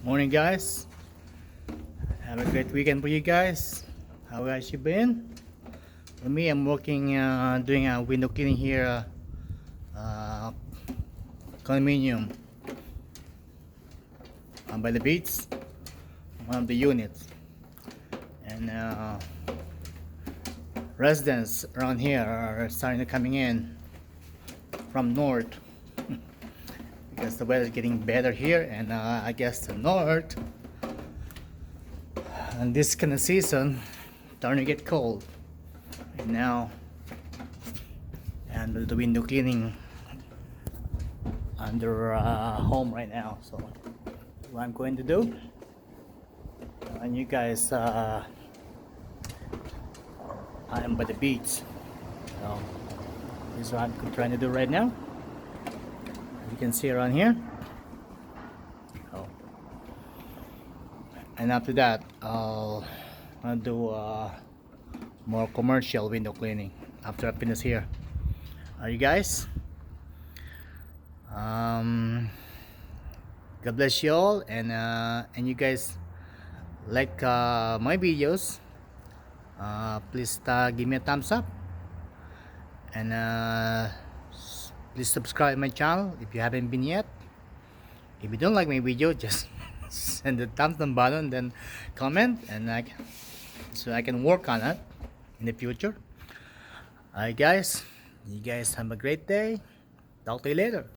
Morning, guys. Have a great weekend for you guys. How guys you been? For me, I'm working, doing a window cleaning here, condominium by the beach, one of the units, and residents around here are starting to coming in from north because the weather is getting better here, and I guess the north and this kind of season starting to get cold. And now, and the window cleaning under home right now. So what I'm going to do, and you guys, I am by the beach, so this is what I'm trying to do right now. You can see around here. Oh. And after that, I'll do more commercial window cleaning after I finish here. Are you guys? God bless you all, and you guys like my videos. Please give me a thumbs up, and please subscribe my channel if you haven't been yet. If you don't like my video, just send the thumbs down button, then comment, and so I can work on it in the future. Alright guys, you guys have a great day. Talk to you later.